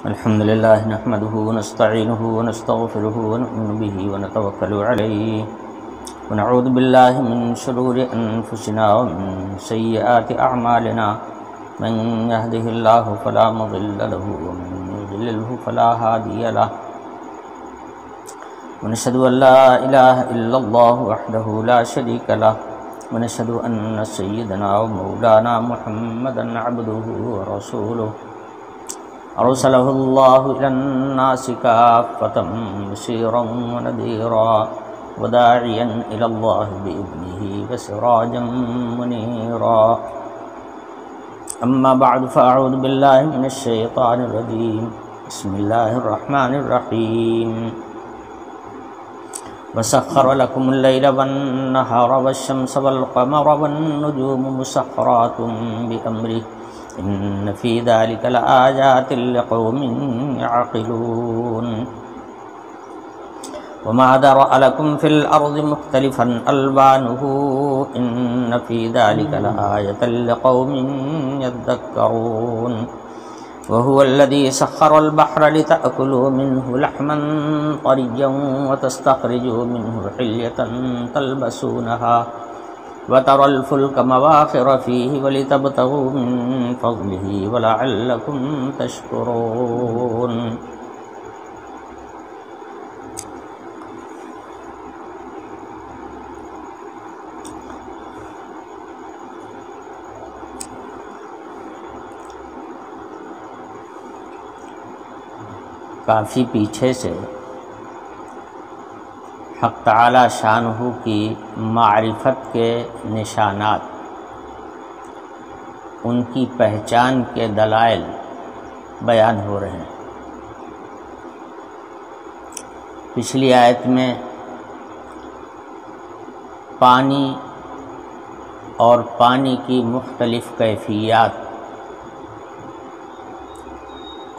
الحمد لله نحمده ونستعينه ونستغفره ونؤمن به ونتوكل عليه ونعوذ بالله من شرور أنفسنا ومن سيئات أعمالنا من يهده الله فلا مضل له ومن يضلله فلا هادي له ونشهد أن لا إله إلا الله وحده لا شريك له ونشهد أن سيدنا ومولانا محمدا عبده ورسوله أرسله الله إلى الناس كافة بشيرا ونذيرا وداعيا إلى الله بإذنه وسراجا منيرا أما بعد فأعوذ بالله من الشيطان الرجيم بسم الله الرحمن الرحيم وسخر لكم الليل والنهار والشمس والقمر والنجوم مسخرات بأمره إن في ذلك لآيات لقوم يعقلون وما ذرأ لكم في الأرض مختلفا ألوانه إن في ذلك لآية لقوم يذكرون وهو الذي سخر البحر لتأكلوا منه لحما طريا وتستخرجوا منه حلية تلبسونها وترى الفلك مواخر فيه ولتبتغوا من فضله ولعلكم تشكرون کافی پیچھے سے حق تعالی شانہ کی معرفت کے نشانات، ان کی پہچان کے دلائل بیان ہو رہے ہیں۔ پچھلی آیت میں پانی اور پانی کی مختلف کیفیات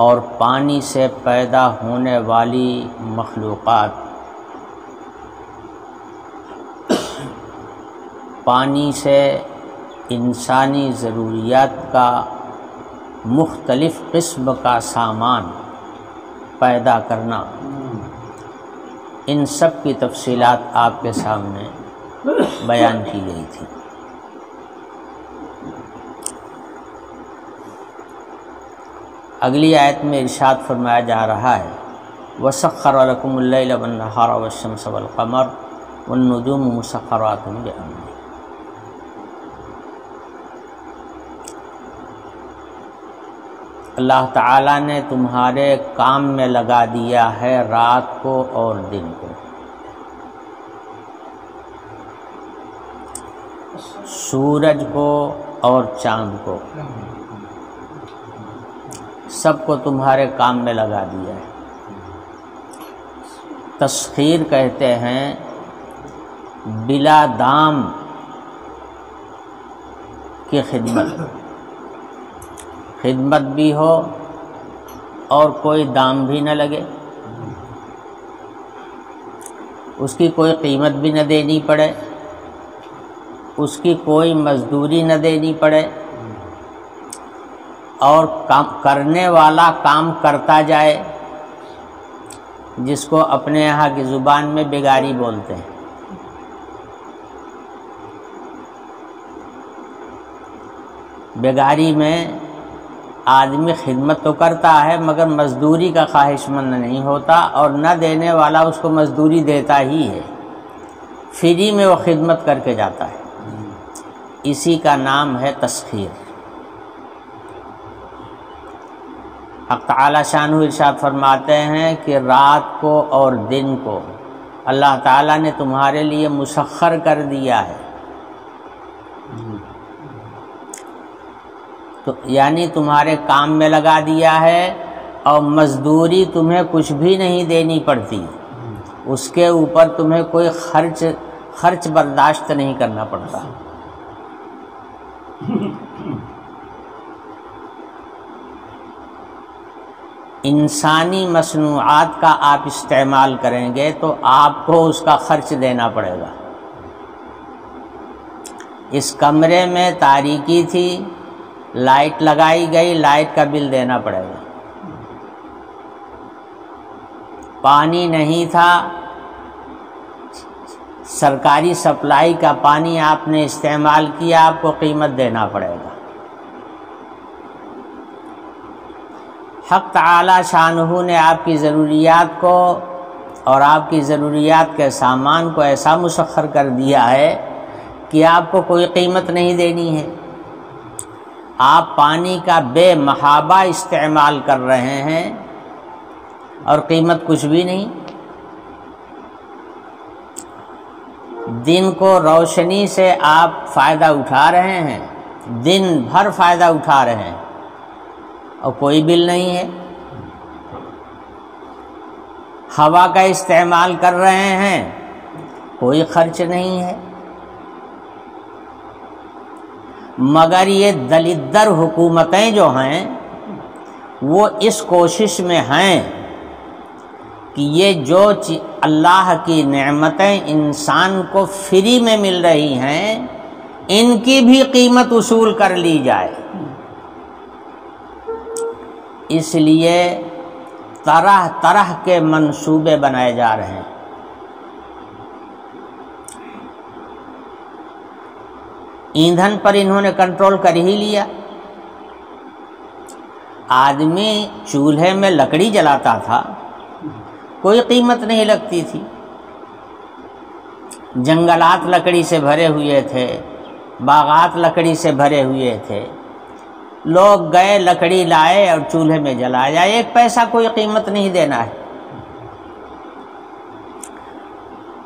اور پانی سے پیدا ہونے والی مخلوقات، پانی سے انسانی ضروریات کا مختلف قسم کا سامان پیدا کرنا، ان سب کی تفصیلات آپ کے سامنے بیان کی گئی تھی۔ اگلی آیت میں ارشاد فرمایا جا رہا ہے وَسَخَّرَ لَكُمُ اللَّيْلَ وَالنَّهَارَ وَالشَّمْسَ وَالْقَمَرَ وَالنُّجُومُ مُسَخَّرَاتٌ بِأَمْرِهِ۔ اللہ تعالیٰ نے تمہارے کام میں لگا دیا ہے رات کو اور دن کو، سورج کو اور چاند کو، سب کو تمہارے کام میں لگا دیا ہے۔ تسخیر کہتے ہیں بلا دام کی خدمت بھی ہو اور کوئی دام بھی نہ لگے، اس کی کوئی قیمت بھی نہ دینی پڑے، اس کی کوئی مزدوری نہ دینی پڑے، اور کرنے والا کام کرتا جائے، جس کو اپنے یہاں کی زبان میں بیگاری بولتے ہیں۔ بیگاری میں آدمی خدمت تو کرتا ہے مگر مزدوری کا خواہش مند نہیں ہوتا، اور نہ دینے والا اس کو مزدوری دیتا ہی ہے، فری میں وہ خدمت کر کے جاتا ہے۔ اسی کا نام ہے تسخیر۔ حق تعالی شانہ ارشاد فرماتے ہیں کہ رات کو اور دن کو اللہ تعالیٰ نے تمہارے لیے مسخر کر دیا ہے، تو یعنی تمہارے کام میں لگا دیا ہے، اور مزدوری تمہیں کچھ بھی نہیں دینی پڑتی، اس کے اوپر تمہیں کوئی خرچ برداشت نہیں کرنا پڑتا۔ انسانی مصنوعات کا آپ استعمال کریں گے تو آپ کو اس کا خرچ دینا پڑے گا۔ اس کمرے میں تاریکی تھی، لائٹ لگائی گئی، لائٹ کا بل دینا پڑے گا۔ پانی نہیں تھا، سرکاری سپلائی کا پانی آپ نے استعمال کیا، آپ کو قیمت دینا پڑے گا۔ حق تعالی شانہ نے آپ کی ضروریات کو اور آپ کی ضروریات کے سامان کو ایسا مسخر کر دیا ہے کہ آپ کو کوئی قیمت نہیں دینی ہے۔ آپ پانی کا بے محابہ استعمال کر رہے ہیں اور قیمت کچھ بھی نہیں۔ دن کو روشنی سے آپ فائدہ اٹھا رہے ہیں، دن بھر فائدہ اٹھا رہے ہیں اور کوئی بل نہیں ہے۔ ہوا کا استعمال کر رہے ہیں، کوئی خرچ نہیں ہے۔ مگر یہ دلدر حکومتیں جو ہیں وہ اس کوشش میں ہیں کہ یہ جو اللہ کی نعمتیں انسان کو فری میں مل رہی ہیں ان کی بھی قیمت وصول کر لی جائے۔ اس لیے طرح طرح کے منصوبے بنائے جا رہے ہیں۔ ایندھن پر انہوں نے کنٹرول کر ہی لیا۔ آدمی چولہے میں لکڑی جلاتا تھا، کوئی قیمت نہیں لگتی تھی، جنگلات لکڑی سے بھرے ہوئے تھے، باغات لکڑی سے بھرے ہوئے تھے، لوگ گئے لکڑی لائے اور چولہے میں جلایا جائے، ایک پیسہ کوئی قیمت نہیں دینا ہے۔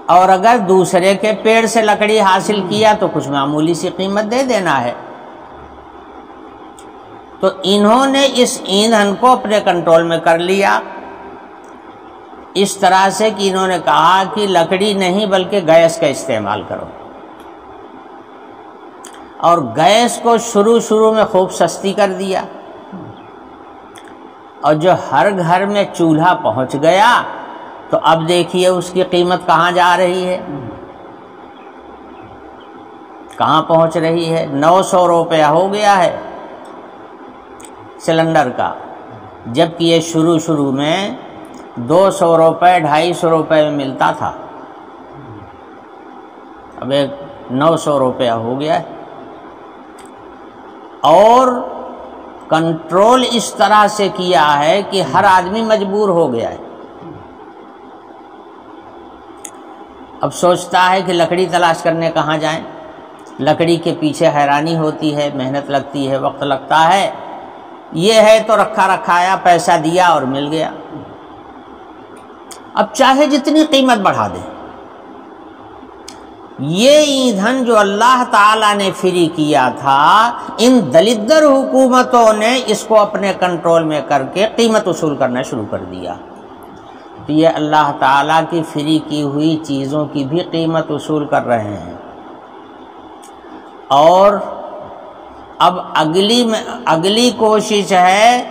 اور اگر دوسرے کے پیڑ سے لکڑی حاصل کیا تو کچھ معمولی سی قیمت دے دینا ہے۔ تو انہوں نے اس ایندھن کو اپنے کنٹرول میں کر لیا، اس طرح سے کہ انہوں نے کہا کہ لکڑی نہیں بلکہ گیس کا استعمال کرو، اور گیس کو شروع میں خوب سستی کر دیا، اور جو ہر گھر میں چولہا پہنچ گیا تو اب دیکھیے اس کی قیمت کہاں جا رہی ہے، کہاں پہنچ رہی ہے۔ 900 روپیہ ہو گیا ہے سلنڈر کا، جبکہ یہ شروع میں 200 روپے 250 روپے میں ملتا تھا، اب ایک 900 روپیہ ہو گیا ہے۔ اور کنٹرول اس طرح سے کیا ہے کہ ہر آدمی مجبور ہو گیا ہے۔ اب سوچتا ہے کہ لکڑی تلاش کرنے کہاں جائیں، لکڑی کے پیچھے حیرانی ہوتی ہے، محنت لگتی ہے، وقت لگتا ہے۔ یہ ہے تو رکھا رکھایا، پیسہ دیا اور مل گیا۔ اب چاہے جتنی قیمت بڑھا دیں، یہ ایندھن جو اللہ تعالیٰ نے فری کیا تھا، ان دلدر حکومتوں نے اس کو اپنے کنٹرول میں کر کے قیمت وصول کرنا شروع کر دیا۔ تو یہ اللہ تعالیٰ کی فری کی ہوئی چیزوں کی بھی قیمت وصول کر رہے ہیں۔ اور اب اگلی کوشش ہے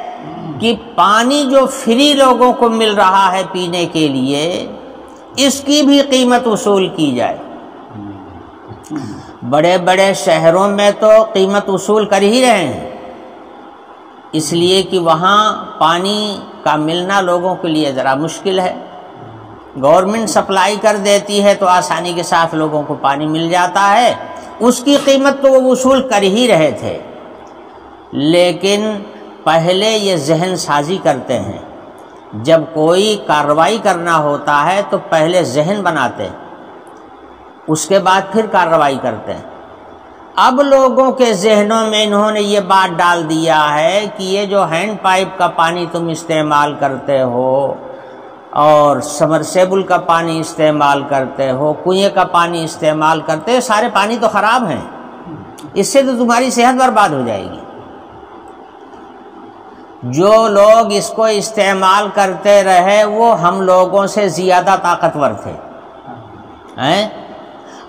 کہ پانی جو فری لوگوں کو مل رہا ہے پینے کے لیے، اس کی بھی قیمت وصول کی جائے۔ بڑے بڑے شہروں میں تو قیمت وصول کر ہی رہے ہیں، اس لیے کہ وہاں پانی کا ملنا لوگوں کے لیے ذرا مشکل ہے۔ گورنمنٹ سپلائی کر دیتی ہے تو آسانی کے ساتھ لوگوں کو پانی مل جاتا ہے، اس کی قیمت تو وہ وصول کر ہی رہے تھے۔ لیکن پہلے یہ ذہن سازی کرتے ہیں، جب کوئی کارروائی کرنا ہوتا ہے تو پہلے ذہن بناتے ہیں، اس کے بعد پھر کارروائی کرتے ہیں۔ اب لوگوں کے ذہنوں میں انہوں نے یہ بات ڈال دیا ہے کہ یہ جو ہینڈ پائپ کا پانی تم استعمال کرتے ہو اور سمرسیبل کا پانی استعمال کرتے ہو، کنویں کا پانی استعمال کرتے ہو، سارے پانی تو خراب ہیں، اس سے تو تمہاری صحت برباد ہو جائے گی۔ جو لوگ اس کو استعمال کرتے رہے وہ ہم لوگوں سے زیادہ طاقتور تھے،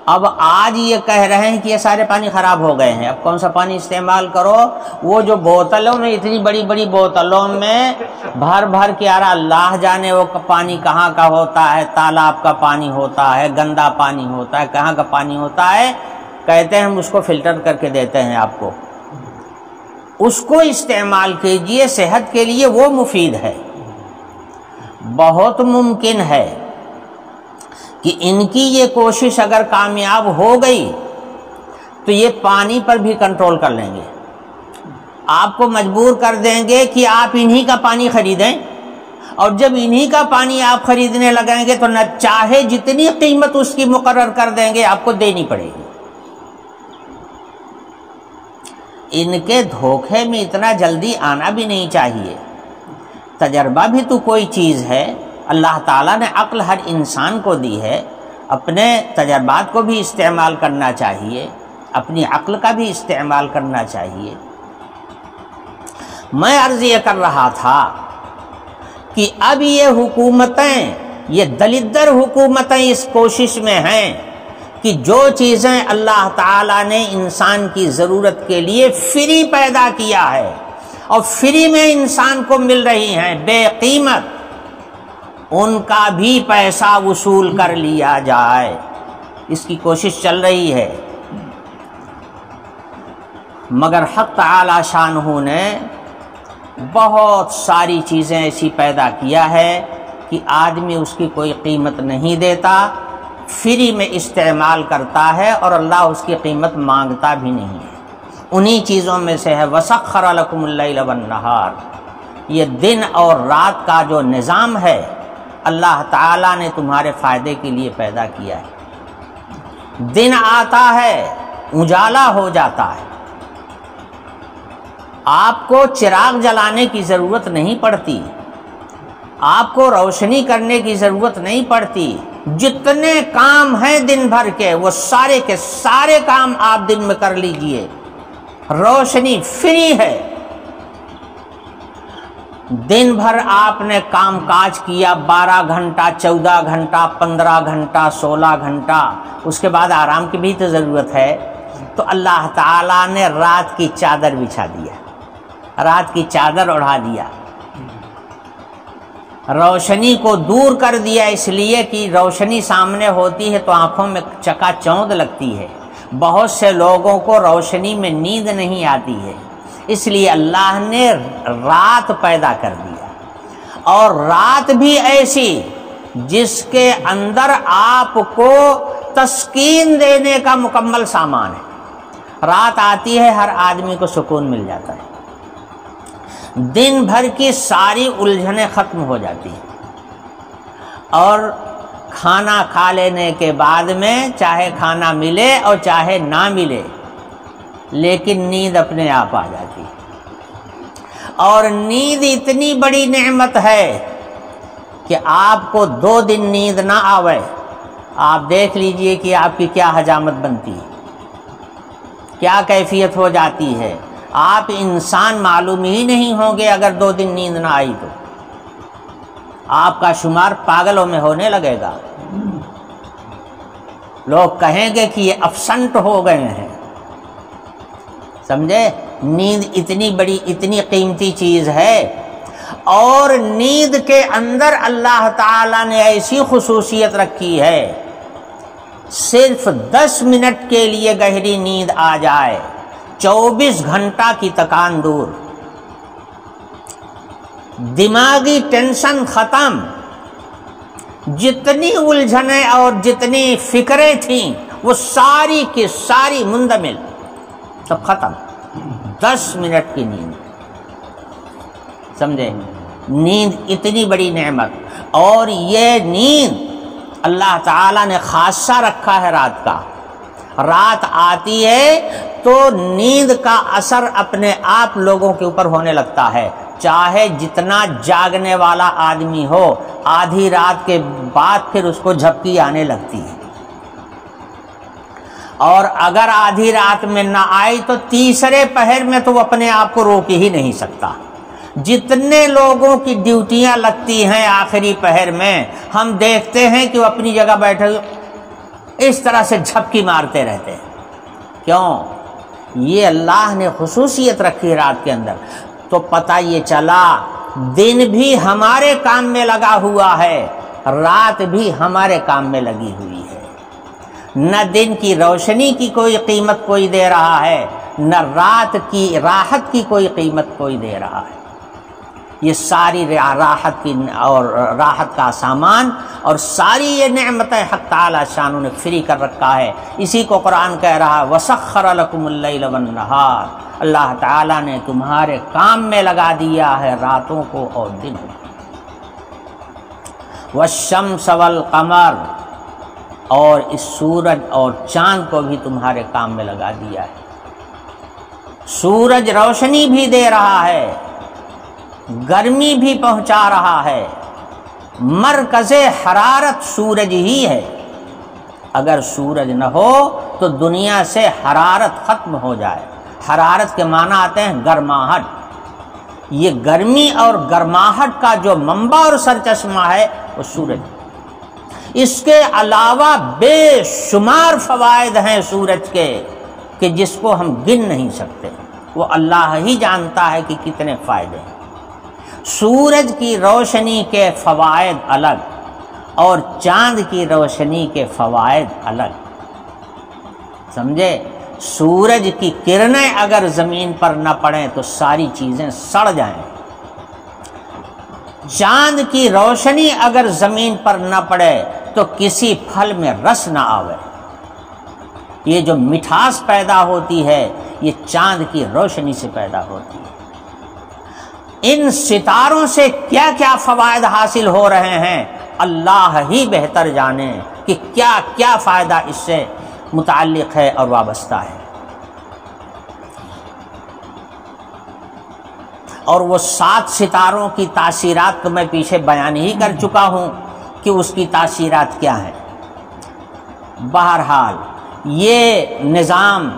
اب آج یہ کہہ رہے ہیں کہ یہ سارے پانی خراب ہو گئے ہیں، اب کون سا پانی استعمال کرو؟ وہ جو بوتلوں میں، اتنی بڑی بڑی بوتلوں میں بھر بھر کے آ رہا، اللہ جانے وہ پانی کہاں کا ہوتا ہے، تالاب کا پانی ہوتا ہے، گندا پانی ہوتا ہے، کہاں کا پانی ہوتا ہے، کہتے ہیں ہم اس کو فلٹر کر کے دیتے ہیں آپ کو، اس کو استعمال کیجئے، صحت کے لیے وہ مفید ہے۔ بہت ممکن ہے کہ ان کی یہ کوشش اگر کامیاب ہو گئی تو یہ پانی پر بھی کنٹرول کر لیں گے، آپ کو مجبور کر دیں گے کہ آپ انہی کا پانی خریدیں، اور جب انہی کا پانی آپ خریدنے لگیں گے تو نہ چاہے جتنی قیمت اس کی مقرر کر دیں گے آپ کو دینی پڑے گی۔ ان کے دھوکے میں اتنا جلدی آنا بھی نہیں چاہیے۔ تجربہ بھی تو کوئی چیز ہے، اللہ تعالیٰ نے عقل ہر انسان کو دی ہے، اپنے تجربات کو بھی استعمال کرنا چاہیے، اپنی عقل کا بھی استعمال کرنا چاہیے۔ میں عرض یہ کر رہا تھا کہ اب یہ حکومتیں، یہ دلدر حکومتیں اس کوشش میں ہیں کہ جو چیزیں اللہ تعالیٰ نے انسان کی ضرورت کے لیے فری پیدا کیا ہے اور فری میں انسان کو مل رہی ہیں بے قیمت، ان کا بھی پیسہ وصول کر لیا جائے، اس کی کوشش چل رہی ہے۔ مگر حق تعالی شانہ نے بہت ساری چیزیں ایسی پیدا کیا ہے کہ آدمی اس کی کوئی قیمت نہیں دیتا، فری میں استعمال کرتا ہے اور اللہ اس کی قیمت مانگتا بھی نہیں ہے۔ انہی چیزوں میں سے ہے وَسَخَّرَ لَكُمُ اللَّيْلَ وَالنَّهَارَ، یہ دن اور رات کا جو نظام ہے اللہ تعالیٰ نے تمہارے فائدے کے لیے پیدا کیا ہے۔ دن آتا ہے اجالا ہو جاتا ہے، آپ کو چراغ جلانے کی ضرورت نہیں پڑتی، آپ کو روشنی کرنے کی ضرورت نہیں پڑتی، جتنے کام ہیں دن بھر کے وہ سارے کے سارے کام آپ دن میں کر لیجئے، روشنی فری ہے۔ دن بھر آپ نے کام کاج کیا، 12 گھنٹہ 14 گھنٹہ 15 گھنٹہ 16 گھنٹہ، اس کے بعد آرام کی بھی تو ضرورت ہے، تو اللہ تعالیٰ نے رات کی چادر بچھا دیا، رات کی چادر اڑا دیا، روشنی کو دور کر دیا، اس لیے کہ روشنی سامنے ہوتی ہے تو آنکھوں میں چکا چوند لگتی ہے، بہت سے لوگوں کو روشنی میں نیند نہیں آتی ہے، اس لیے اللہ نے رات پیدا کر دیا، اور رات بھی ایسی جس کے اندر آپ کو تسکین دینے کا مکمل سامان ہے۔ رات آتی ہے ہر آدمی کو سکون مل جاتا ہے، دن بھر کی ساری الجھنیں ختم ہو جاتی ہیں، اور کھانا کھا لینے کے بعد میں چاہے کھانا ملے اور چاہے نہ ملے لیکن نیند اپنے آپ آ جاتی ہے۔ اور نیند اتنی بڑی نعمت ہے کہ آپ کو 2 دن نیند نہ آوے، آپ دیکھ لیجئے کہ آپ کی کیا حجامت بنتی ہے، کیا کیفیت ہو جاتی ہے، آپ انسان معلوم ہی نہیں ہوں گے اگر 2 دن نیند نہ آئی تو، آپ کا شمار پاگلوں میں ہونے لگے گا، لوگ کہیں گے کہ یہ ابسنٹ ہو گئے ہیں، سمجھے؟ نیند اتنی بڑی اتنی قیمتی چیز ہے، اور نیند کے اندر اللہ تعالیٰ نے ایسی خصوصیت رکھی ہے، صرف 10 منٹ کے لیے گہری نیند آ جائے 24 گھنٹہ کی تکان دور، دماغی ٹینشن ختم، جتنی الجھنیں اور جتنی فکریں تھیں وہ ساری کی ساری مندمل، سب ختم، 10 منٹ کی نیند، سمجھے؟ نیند اتنی بڑی نعمت، اور یہ نیند اللہ تعالیٰ نے خاصہ رکھا ہے رات کا، رات آتی ہے تو نیند کا اثر اپنے آپ لوگوں کے اوپر ہونے لگتا ہے، چاہے جتنا جاگنے والا آدمی ہو، آدھی رات کے بعد پھر اس کو جھپکی آنے لگتی ہے، اور اگر آدھی رات میں نہ آئی تو تیسرے پہر میں تو وہ اپنے آپ کو روک ہی نہیں سکتا۔ جتنے لوگوں کی ڈیوٹیاں لگتی ہیں آخری پہر میں، ہم دیکھتے ہیں کہ وہ اپنی جگہ بیٹھے اس طرح سے جھپکی مارتے رہتے ہیں، کیوں؟ یہ اللہ نے خصوصیت رکھی رات کے اندر، تو پتہ یہ چلا دن بھی ہمارے کام میں لگا ہوا ہے، رات بھی ہمارے کام میں لگی ہوئی ہے، نہ دن کی روشنی کی کوئی قیمت کوئی دے رہا ہے، نہ رات کی راحت کی کوئی قیمت کوئی دے رہا ہے۔ یہ ساری راحت کی اور راحت کا سامان اور ساری یہ نعمتیں حق تعالی شانوں نے فری کر رکھا ہے. اسی کو قرآن کہہ رہا ہے وَسَخَّرَ لَكُمُ اللَّيْلَ وَالنَّهَارَ. اللہ تعالیٰ نے تمہارے کام میں لگا دیا ہے راتوں کو اور دنوں کو. وَالشَّمْسَ وَالْقَمَرَ. اور اس سورج اور چاند کو بھی تمہارے کام میں لگا دیا ہے. سورج روشنی بھی دے رہا ہے، گرمی بھی پہنچا رہا ہے. مرکز حرارت سورج ہی ہے. اگر سورج نہ ہو تو دنیا سے حرارت ختم ہو جائے. حرارت کے معنی آتے ہیں گرماہٹ. یہ گرمی اور گرماہٹ کا جو منبع اور سرچشمہ ہے وہ سورج. اس کے علاوہ بے شمار فوائد ہیں سورج کے کہ جس کو ہم گن نہیں سکتے. وہ اللہ ہی جانتا ہے کہ کتنے فائدے ہیں. سورج کی روشنی کے فوائد الگ اور چاند کی روشنی کے فوائد الگ. سمجھے؟ سورج کی کرنیں اگر زمین پر نہ پڑیں تو ساری چیزیں سڑ جائیں. چاند کی روشنی اگر زمین پر نہ پڑے تو کسی پھل میں رس نہ آوے. یہ جو مٹھاس پیدا ہوتی ہے یہ چاند کی روشنی سے پیدا ہوتی ہے. ان ستاروں سے کیا کیا فوائد حاصل ہو رہے ہیں اللہ ہی بہتر جانے کہ کیا کیا فائدہ اس سے متعلق ہے اور وابستہ ہے. اور وہ 7 ستاروں کی تاثیرات تو میں پیچھے بیان ہی کر چکا ہوں کہ اس کی تاثیرات کیا ہیں. بہرحال یہ نظام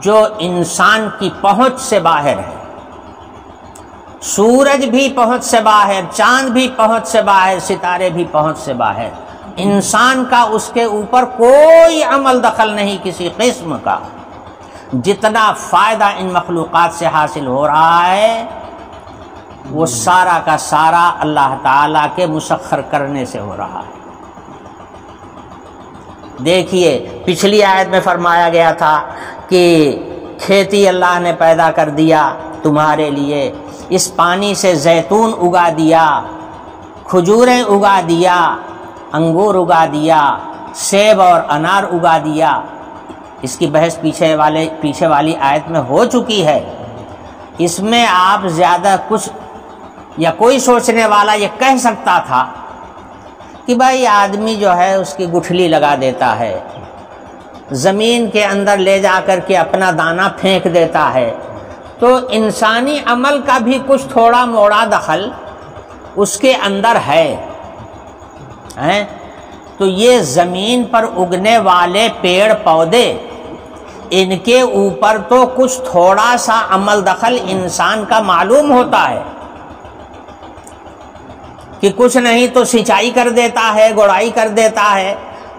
جو انسان کی پہنچ سے باہر ہے، سورج بھی پہنچ سے باہر، چاند بھی پہنچ سے باہر، ستارے بھی پہنچ سے باہر، انسان کا اس کے اوپر کوئی عمل دخل نہیں کسی قسم کا. جتنا فائدہ ان مخلوقات سے حاصل ہو رہا ہے وہ سارا کا سارا اللہ تعالیٰ کے مسخر کرنے سے ہو رہا ہے. دیکھیے پچھلی آیت میں فرمایا گیا تھا کہ کھیتی اللہ نے پیدا کر دیا تمہارے لیے، اس پانی سے زیتون اگا دیا، کھجوریں اگا دیا، انگور اگا دیا، سیب اور انار اگا دیا. اس کی بحث پیچھے والی آیت میں ہو چکی ہے. اس میں آپ زیادہ کچھ یا کوئی سوچنے والا یہ کہہ سکتا تھا کہ بھائی آدمی جو ہے اس کی گٹھلی لگا دیتا ہے، زمین کے اندر لے جا کر کے اپنا دانہ پھینک دیتا ہے، تو انسانی عمل کا بھی کچھ تھوڑا موڑا دخل اس کے اندر ہے. تو یہ زمین پر اگنے والے پیڑ پودے، ان کے اوپر تو کچھ تھوڑا سا عمل دخل انسان کا معلوم ہوتا ہے کہ کچھ نہیں تو سینچائی کر دیتا ہے، گڑائی کر دیتا ہے،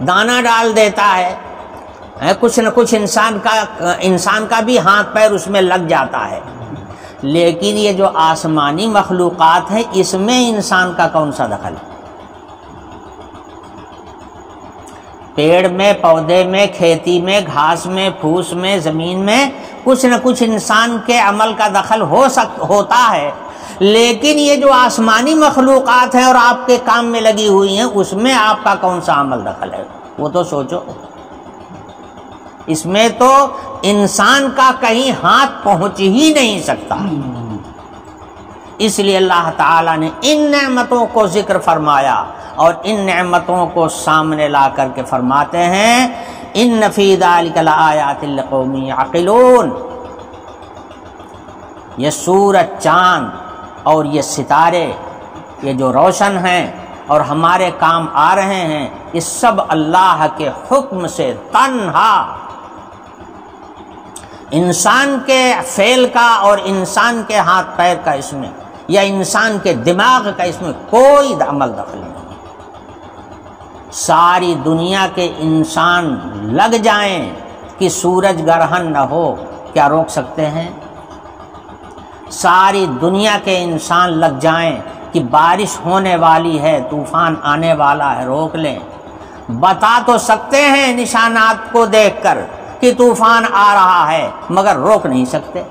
دانہ ڈال دیتا ہے، کچھ نہ کچھ انسان کا بھی ہاتھ پیر اس میں لگ جاتا ہے. لیکن یہ جو آسمانی مخلوقات ہیں اس میں انسان کا کون سا دخل ہے؟ پیڑ میں، پودے میں، کھیتی میں، گھاس میں، پھوس میں، زمین میں کچھ نہ کچھ انسان کے عمل کا دخل ہوتا ہے. لیکن یہ جو آسمانی مخلوقات ہیں اور آپ کے کام میں لگی ہوئی ہیں اس میں آپ کا کون سا عمل دخل ہے؟ وہ تو سوچو. اس میں تو انسان کا کہیں ہاتھ پہنچ ہی نہیں سکتا. اس لیے اللہ تعالیٰ نے ان نعمتوں کو ذکر فرمایا اور ان نعمتوں کو سامنے لا کر کے فرماتے ہیں ان فی ذلک لآیات لقوم یعقلون. یہ سورج، چاند اور یہ ستارے، یہ جو روشن ہیں اور ہمارے کام آ رہے ہیں، یہ سب اللہ کے حکم سے تنہا انسان کے فعل کا اور انسان کے ہاتھ پیر کا اس میں یا انسان کے دماغ کا اس میں کوئی عمل دخل نہیں. ساری دنیا کے انسان لگ جائیں کہ سورج گرہن نہ ہو، کیا روک سکتے ہیں؟ ساری دنیا کے انسان لگ جائیں کہ بارش ہونے والی ہے، طوفان آنے والا ہے، روک لیں. بتا تو سکتے ہیں نشانات کو دیکھ کر کہ طوفان آ رہا ہے، مگر روک نہیں سکتے.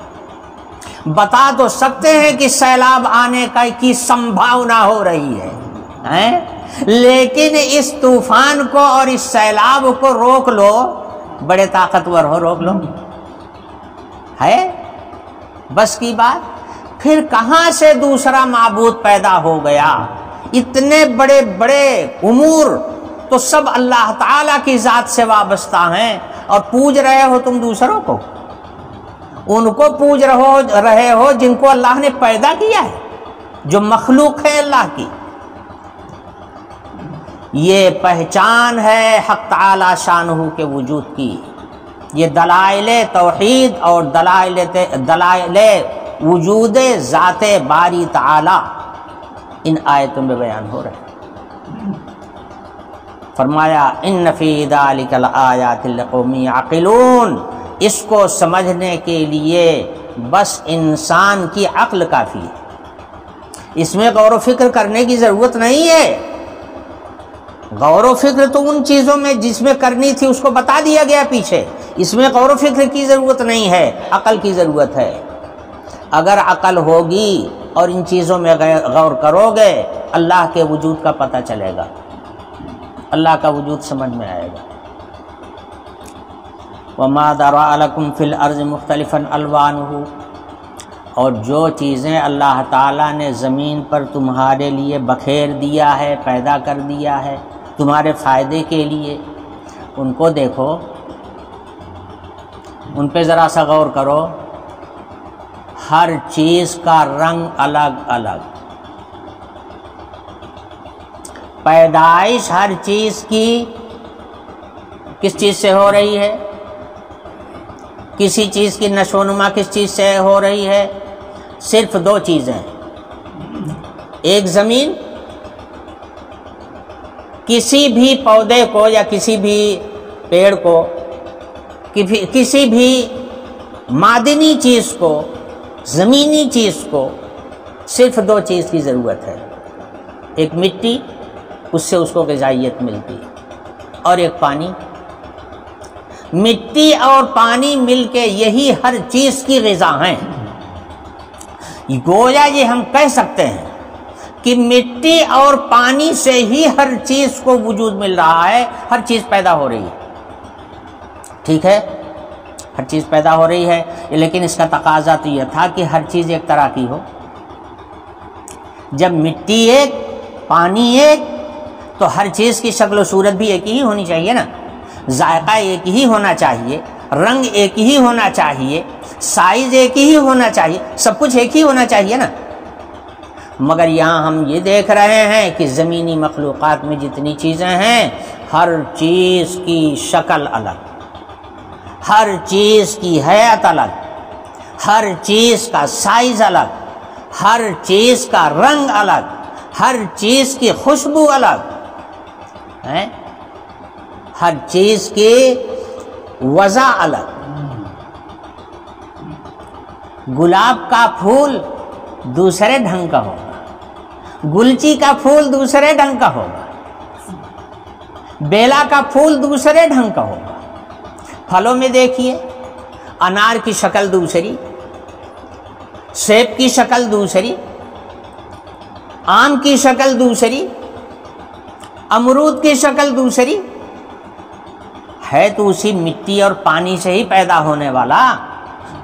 بتا تو سکتے ہیں کہ سیلاب آنے کی سمبھاونا ہو رہی ہے، لیکن اس طوفان کو اور اس سیلاب کو روک لو، بڑے طاقتور ہو، روک لو، ہے بس کی بات؟ پھر کہاں سے دوسرا معبود پیدا ہو گیا؟ اتنے بڑے بڑے امور تو سب اللہ تعالی کی ذات سے وابستہ ہیں، اور پوج رہے ہو تم دوسروں کو، ان کو پوج رہے ہو جن کو اللہ نے پیدا کیا ہے، جو مخلوق ہے اللہ کی۔ یہ پہچان ہے حق تعالی شانہ کے وجود کی۔ یہ دلائل توحید اور دلائل وجود ذات باری تعالی ان آیتوں میں بیان ہو رہے ہیں۔ فرمایا ان فی ذلک لآیات لقوم یعقلون، اس کو سمجھنے کے لیے بس انسان کی عقل کافی ہے، اس میں غور و فکر کرنے کی ضرورت نہیں ہے۔ غور و فکر تو ان چیزوں میں جس میں کرنی تھی اس کو بتا دیا گیا پیچھے، اس میں غور و فکر کی ضرورت نہیں ہے، عقل کی ضرورت ہے۔ اگر عقل ہوگی اور ان چیزوں میں غور کرو گے، اللہ کے وجود کا پتہ چلے گا، اللہ کا وجود سمجھ میں آئے گا۔ وَمَا ذَرَأَ لَكُمْ فِي الْأَرْضِ مُخْتَلِفًا أَلْوَانُهُ، اور جو چیزیں اللہ تعالیٰ نے زمین پر تمہارے لیے بکھیر دیا ہے، پیدا کر دیا ہے تمہارے فائدے کے لیے، ان کو دیکھو، ان پہ ذرا سا غور کرو۔ ہر چیز کا رنگ الگ الگ، پیدائش ہر چیز کی کس چیز سے ہو رہی ہے، کسی چیز کی نشو و نما کس چیز سے ہو رہی ہے؟ صرف دو چیزیں، ایک زمین، کسی بھی پودے کو یا کسی بھی پیڑ کو، کسی بھی معدنی چیز کو، زمینی چیز کو صرف دو چیز کی ضرورت ہے، ایک مٹی، اس سے اس کو غذائیت ملتی، اور ایک پانی۔ مٹی اور پانی مل کے یہی ہر چیز کی غذا ہیں۔ گویا یہ ہم کہہ سکتے ہیں کہ مٹی اور پانی سے ہی ہر چیز کو وجود مل رہا ہے، ہر چیز پیدا ہو رہی ہے، ٹھیک ہے، ہر چیز پیدا ہو رہی ہے، لیکن اس کا تقاضا تو یہ تھا کہ ہر چیز ایک طرح کی ہو۔ جب مٹی ایک، پانی ایک، تو ہر چیز کی شکل و صورت بھی ایک ہی ہونی چاہیے نا، ذائقہ ایک ہی ہونا چاہیے، رنگ ایک ہی ہونا چاہیے، سائز ایک ہی ہونا چاہیے، سب کچھ ایک ہی ہونا چاہیے نا۔ مگر یہاں ہم یہ دیکھ رہے ہیں کہ زمینی مخلوقات میں جتنی چیزیں ہیں، ہر چیز کی شکل الگ، ہر چیز کی حیت الگ، ہر چیز کا سائز الگ، ہر چیز کا رنگ الگ، ہر چیز کی خوشبو الگ ہے، ہر چیز کی وضع الگ۔ گلاب کا پھول دوسرے ڈھنگ کا ہوگا، گلچی کا پھول دوسرے ڈھنگ کا ہوگا، بیلا کا پھول دوسرے ڈھنگ کا ہوگا۔ پھلوں میں دیکھیے، انار کی شکل دوسری، سیب کی شکل دوسری، آم کی شکل دوسری، امرود کی شکل دوسری، ہے تو اسی مٹی اور پانی سے ہی پیدا ہونے والا،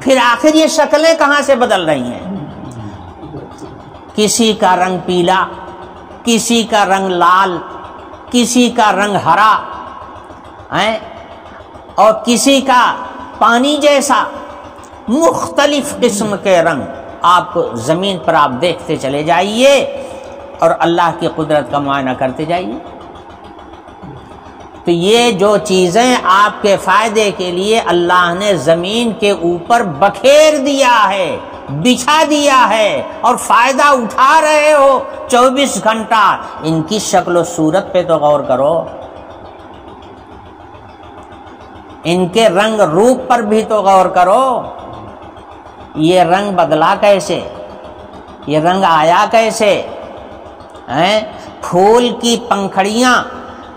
پھر آخر یہ شکلیں کہاں سے بدل رہی ہیں؟ کسی کا رنگ پیلا، کسی کا رنگ لال، کسی کا رنگ ہرا، اور کسی کا پانی جیسا، مختلف قسم کے رنگ آپ زمین پر آپ دیکھتے چلے جائیے اور اللہ کی قدرت کا معائنہ کرتے جائیے۔ تو یہ جو چیزیں آپ کے فائدے کے لیے اللہ نے زمین کے اوپر بکھیر دیا ہے، بچھا دیا ہے، اور فائدہ اٹھا رہے ہو 24 گھنٹہ، ان کی شکل و صورت پہ تو غور کرو، ان کے رنگ روپ پر بھی تو غور کرو۔ یہ رنگ بدلا کیسے؟ یہ رنگ آیا کیسے؟ پھول کی پنکھڑیاں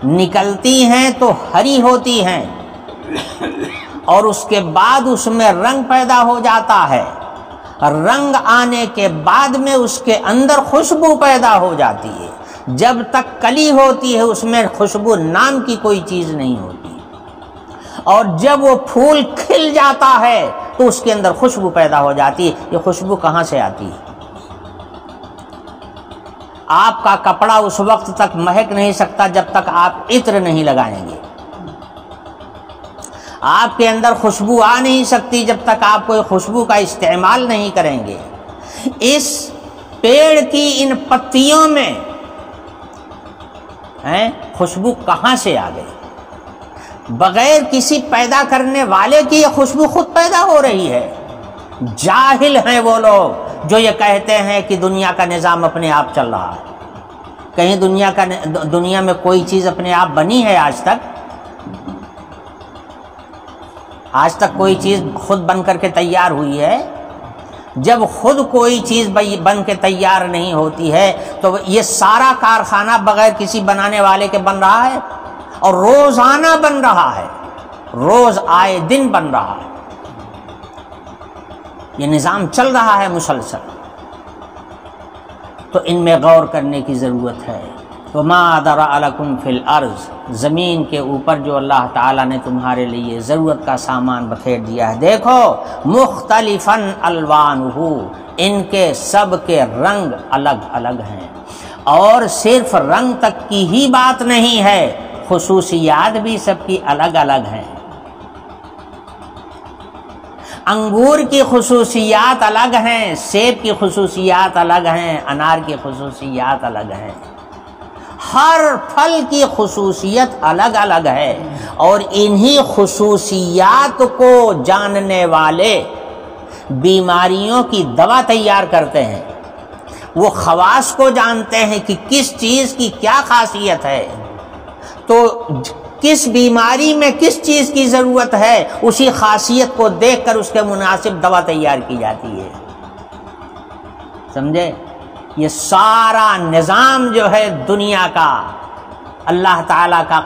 نکلتی ہیں تو ہری ہوتی ہیں، اور اس کے بعد اس میں رنگ پیدا ہو جاتا ہے، رنگ آنے کے بعد میں اس کے اندر خوشبو پیدا ہو جاتی ہے. جب تک کلی ہوتی ہے اس میں خوشبو نام کی کوئی چیز نہیں ہوتی، اور جب وہ پھول کھل جاتا ہے تو اس کے اندر خوشبو پیدا ہو جاتی ہے. یہ خوشبو کہاں سے آتی ہے؟ آپ کا کپڑا اس وقت تک مہک نہیں سکتا جب تک آپ عطر نہیں لگائیں گے. آپ کے اندر خوشبو آ نہیں سکتی جب تک آپ کوئی خوشبو کا استعمال نہیں کریں گے. اس پیڑ کی ان پتیوں میں خوشبو کہاں سے آ گئی؟ بغیر کسی پیدا کرنے والے کی یہ خوشبو خود پیدا ہو رہی ہے. جاہل ہیں وہ لوگ جو یہ کہتے ہیں کہ دنیا کا نظام اپنے آپ چل رہا ہے. کہیں دنیا میں کوئی چیز اپنے آپ بنی ہے آج تک؟ آج تک کوئی چیز خود بن کر کے تیار ہوئی ہے؟ جب خود کوئی چیز بن کے تیار نہیں ہوتی ہے تو یہ سارا کارخانہ بغیر کسی بنانے والے کے بن رہا ہے، اور روزانہ بن رہا ہے، روز آئے دن بن رہا ہے. یہ نظام چل رہا ہے مسلسل. تو ان میں غور کرنے کی ضرورت ہے. وَمَا ذَرَأَ لَكُمْ فِي الْأَرْضِ، زمین کے اوپر جو اللہ تعالیٰ نے تمہارے لیے ضرورت کا سامان بکھیر دیا ہے. دیکھو مختلفاً الوانہ، ان کے سب کے رنگ الگ الگ ہیں. اور صرف رنگ تک کی ہی بات نہیں ہے، خصوصیات بھی سب کی الگ الگ ہیں. انگور کی خصوصیات الگ ہیں، سیب کی خصوصیات الگ ہیں، انار کی خصوصیات الگ ہیں. ہر پھل کی خصوصیت الگ الگ ہے، اور انہی خصوصیات کو جاننے والے بیماریوں کی دوا تیار کرتے ہیں. وہ خواص کو جانتے ہیں کہ کس چیز کی کیا خاصیت ہے، تو کس بیماری میں کس چیز کی ضرورت ہے اسی خاصیت کو دیکھ کر اس کے مناسب دوا تیار کی جاتی ہے. سمجھے؟ یہ سارا نظام جو ہے دنیا کا اللہ تعالیٰ کا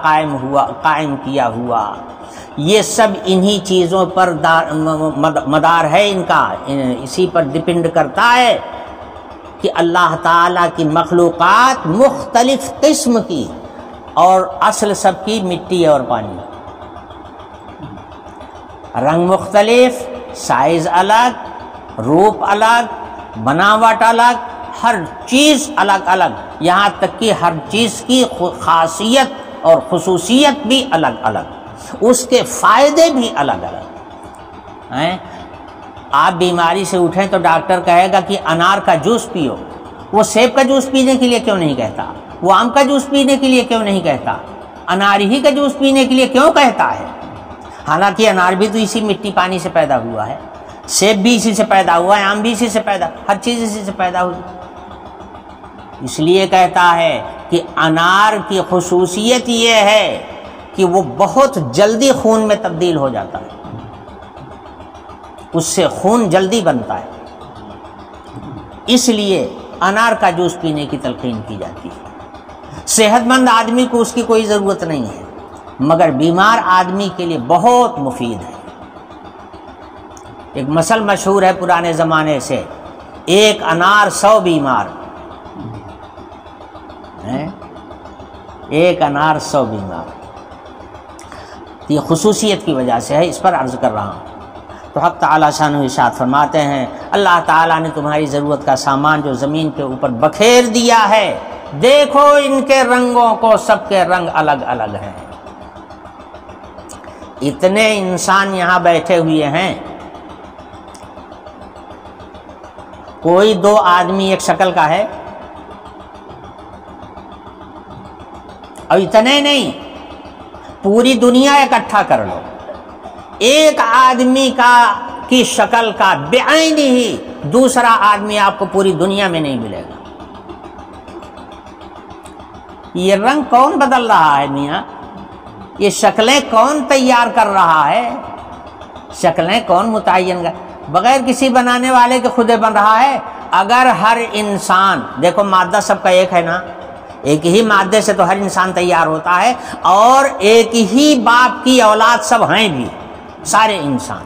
قائم کیا ہوا، یہ سب انہی چیزوں پر مدار ہے ان کا، اسی پر ڈپینڈ کرتا ہے کہ اللہ تعالیٰ کی مخلوقات مختلف قسم کی، اور اصل سب کی مٹی اور پانی. رنگ مختلف، سائز الگ، روپ الگ، بناوٹ الگ، ہر چیز الگ الگ، یہاں تک کہ ہر چیز کی خاصیت اور خصوصیت بھی الگ الگ، اس کے فائدے بھی الگ الگ ہیں. آپ بیماری سے اٹھیں تو ڈاکٹر کہے گا کہ انار کا جوس پیو، وہ سیب کا جوس پینے کے لیے کیوں نہیں کہتا؟ وہ آم کا جوس پینے کے لیے کیوں نہیں کہتا؟ انار ہی کا جوس پینے کے لیے کیوں کہتا ہے؟ حالانکہ انار بھی تو اسی مٹی پانی سے پیدا ہوا ہے، سیب بھی اسی سے پیدا ہوا ہے، آم بھی اسی سے پیدا، ہر چیز اسی سے پیدا ہوئی. اس لیے کہتا ہے کہ انار کی خصوصیت یہ ہے کہ وہ بہت جلدی خون میں تبدیل ہو جاتا ہے، اس سے خون جلدی بنتا ہے، اس لیے انار کا جوس پینے کی تلقین کی جاتی ہے. صحت مند آدمی کو اس کی کوئی ضرورت نہیں ہے، مگر بیمار آدمی کے لیے بہت مفید ہے. ایک مثل مشہور ہے پرانے زمانے سے، ایک انار 100 بیمار، ایک انار 100 بیمار. یہ خصوصیت کی وجہ سے ہے، اس پر عرض کر رہا ہوں. تو حق تعالیٰ شانہ ارشاد فرماتے ہیں اللہ تعالیٰ نے تمہاری ضرورت کا سامان جو زمین کے اوپر بکھیر دیا ہے، دیکھو ان کے رنگوں کو، سب کے رنگ الگ الگ ہیں. اتنے انسان یہاں بیٹھے ہوئے ہیں، کوئی 2 آدمی ایک شکل کا ہے؟ اور اتنے نہیں، پوری دنیا اکٹھا کر لو، ایک آدمی کی شکل کا بعین ہی دوسرا آدمی آپ کو پوری دنیا میں نہیں ملے گا. یہ رنگ کون بدل رہا ہے میاں؟ یہ شکلیں کون تیار کر رہا ہے؟ شکلیں کون متعین بغیر کسی بنانے والے کے خود بن رہا ہے؟ اگر ہر انسان، دیکھو مادہ سب کا ایک ہے نا، ایک ہی مادے سے تو ہر انسان تیار ہوتا ہے، اور ایک ہی باپ کی اولاد سب ہیں بھی، سارے انسان،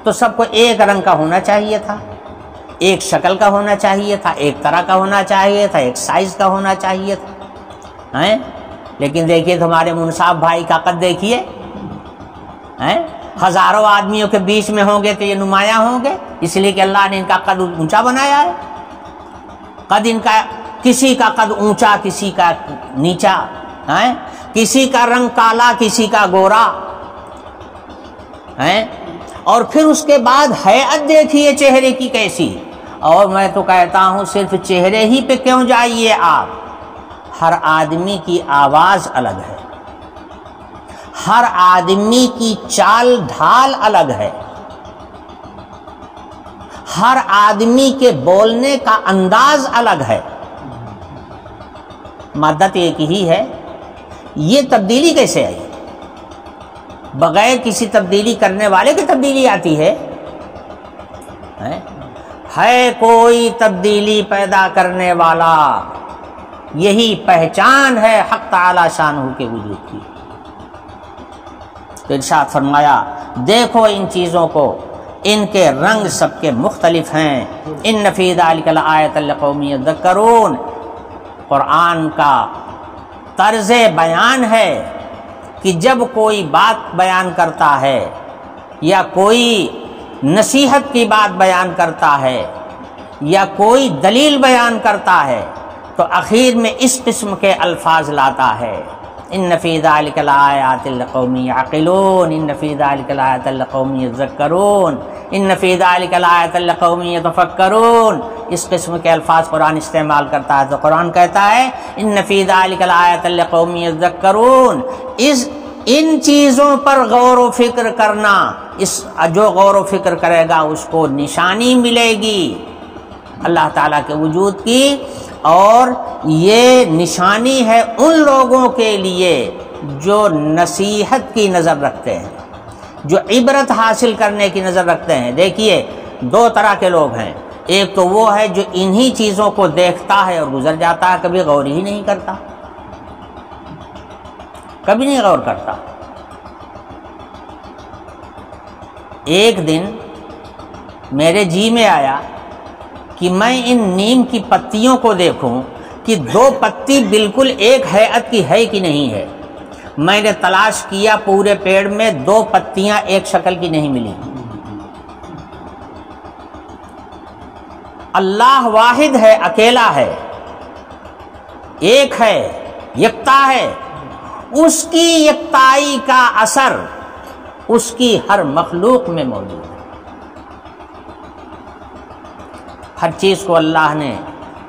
تو سب کو ایک رنگ کا ہونا چاہیے تھا. ایک شکل کا ہونا چاہیے تھا، ایک طرح کا ہونا چاہیے تھا، ایک سائز کا ہونا چاہیے تھا، ہیں؟ لیکن دیکھیے تمہارے منصاف بھائی کا قد دیکھیے، ہیں؟ ہزاروں آدمیوں کے بیچ میں ہوں گے تو یہ نمایاں ہوں گے، اس لیے کہ اللہ نے ان کا قد اونچا بنایا ہے۔ قد ان کا، کسی کا قد اونچا کسی کا نیچا، ہیں؟ کسی کا رنگ کالا کسی کا گورا، ہیں؟ اور پھر اس کے بعد ہیئت دیکھیے چہرے کی کیسی۔ اور میں تو کہتا ہوں صرف چہرے ہی پہ کیوں جائیے آپ، ہر آدمی کی آواز الگ ہے، ہر آدمی کی چال ڈھال الگ ہے، ہر آدمی کے بولنے کا انداز الگ ہے، مادت ایک ہی ہے، یہ تبدیلی کیسے آئی؟ بغیر کسی تبدیلی کرنے والے کی تبدیلی آتی ہے؟ ہے کوئی تبدیلی پیدا کرنے والا، یہی پہچان ہے حق تعالی شانہ کے وجود کی۔ تو ارشاد فرمایا دیکھو ان چیزوں کو، ان کے رنگ سب کے مختلف ہیں۔ ان فی ذلک لآیۃ لقوم یذکرون، قرآن کا طرز بیان ہے کہ جب کوئی بات بیان کرتا ہے یا کوئی نصیحت کی بات بیان کرتا ہے یا کوئی دلیل بیان کرتا ہے تو اخیر میں اس قسم کے الفاظ لاتا ہے، ان فی ذلک لآیات لقوم یعقلون، ان فی ذلک لآیات لقوم یذکرون، ان فی ذلک لآیات لقوم یتفکرون، اس قسم کے الفاظ قرآن استعمال کرتا ہے۔ تو قرآن کہتا ہے ان فی ذلک لآیات لقوم یذکرون، ان چیزوں پر غور و فکر کرنا، جو غور و فکر کرے گا اس کو نشانی ملے گی اللہ تعالیٰ کے وجود کی، اور یہ نشانی ہے ان لوگوں کے لیے جو نصیحت کی نظر رکھتے ہیں، جو عبرت حاصل کرنے کی نظر رکھتے ہیں۔ دیکھیے دو طرح کے لوگ ہیں، ایک تو وہ ہے جو انہی چیزوں کو دیکھتا ہے اور گزر جاتا ہے، کبھی غور ہی نہیں کرتا، کبھی نہیں غور کرتا۔ ایک دن میرے جی میں آیا کہ میں ان نیم کی پتیوں کو دیکھوں کہ دو پتی بالکل ایک ہیئت کی ہے کہ نہیں ہے۔ میں نے تلاش کیا پورے پیڑ میں، دو پتیاں ایک شکل کی نہیں ملی۔ اللہ واحد ہے، اکیلا ہے، ایک ہے، یکتا ہے، اس کی یکتائی کا اثر اس کی ہر مخلوق میں موجود ہے۔ ہر چیز کو اللہ نے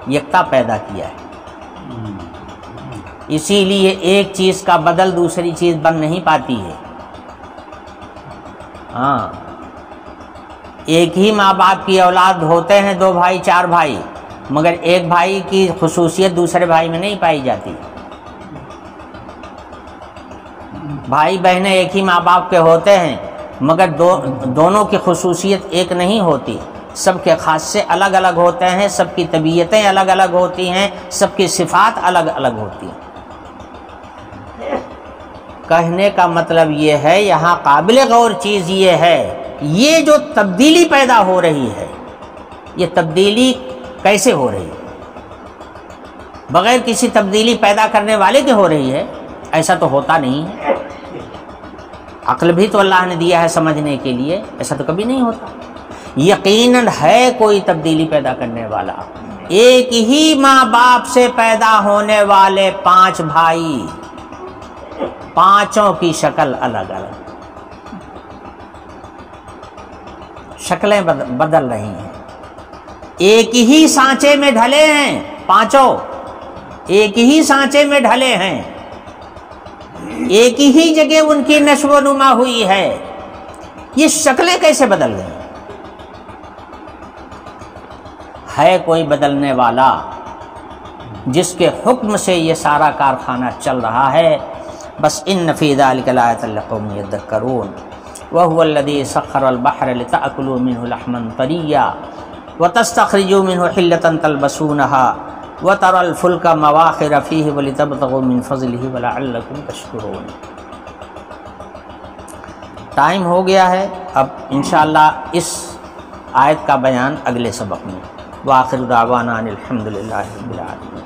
یکتا پیدا کیا ہے، اسی لیے ایک چیز کا بدل دوسری چیز بن نہیں پاتی ہے۔ ہاں، ایک ہی ماں باپ کی اولاد ہوتے ہیں، دو بھائی چار بھائی، مگر ایک بھائی کی خصوصیت دوسرے بھائی میں نہیں پائی جاتی۔ بھائی بہنیں ایک ہی ماں باپ کے ہوتے ہیں مگر دونوں کی خصوصیت ایک نہیں ہوتی، سب کے خاصے الگ الگ ہوتے ہیں، سب کی طبیعتیں الگ الگ ہوتی ہیں، سب کی صفات الگ الگ ہوتی ہیں۔ کہنے کا مطلب یہ ہے، یہاں قابل غور چیز یہ ہے، یہ جو تبدیلی پیدا ہو رہی ہے، یہ تبدیلی کیسے ہو رہی ہے؟ بغیر کسی تبدیلی پیدا کرنے والے کے ہو رہی ہے؟ ایسا تو ہوتا نہیں ہے۔ عقل بھی تو اللہ نے دیا ہے سمجھنے کے لیے، ایسا تو کبھی نہیں ہوتا۔ یقیناً ہے کوئی تبدیلی پیدا کرنے والا۔ ایک ہی ماں باپ سے پیدا ہونے والے 5 بھائی، پانچوں کی شکل الگ الگ، شکلیں بدل رہی ہیں۔ ایک ہی سانچے میں ڈھلے ہیں، پانچوں ایک ہی سانچے میں ڈھلے ہیں، ایک ہی جگہ ان کی نشو و نما ہوئی ہے، یہ شکلیں کیسے بدل گئی؟ ہے کوئی بدلنے والا جس کے حکم سے یہ سارا کارخانہ چل رہا ہے۔ بس ان فی ذلک لآیۃ لقوم یذکرون وهو الذی سخر البحر لتأکلوا منه لحما طریا وتستخرجوا منه حلة تلبسونها وترى الفلك مواخر فيه ولتبتغوا من فضله ولعلکم تشکرون۔ ٹائم ہو گیا ہے، اب انشاءاللہ اس آیت کا بیان اگلے سبق میں۔ وآخر دعوانا ان الحمد للہ رب العالمین۔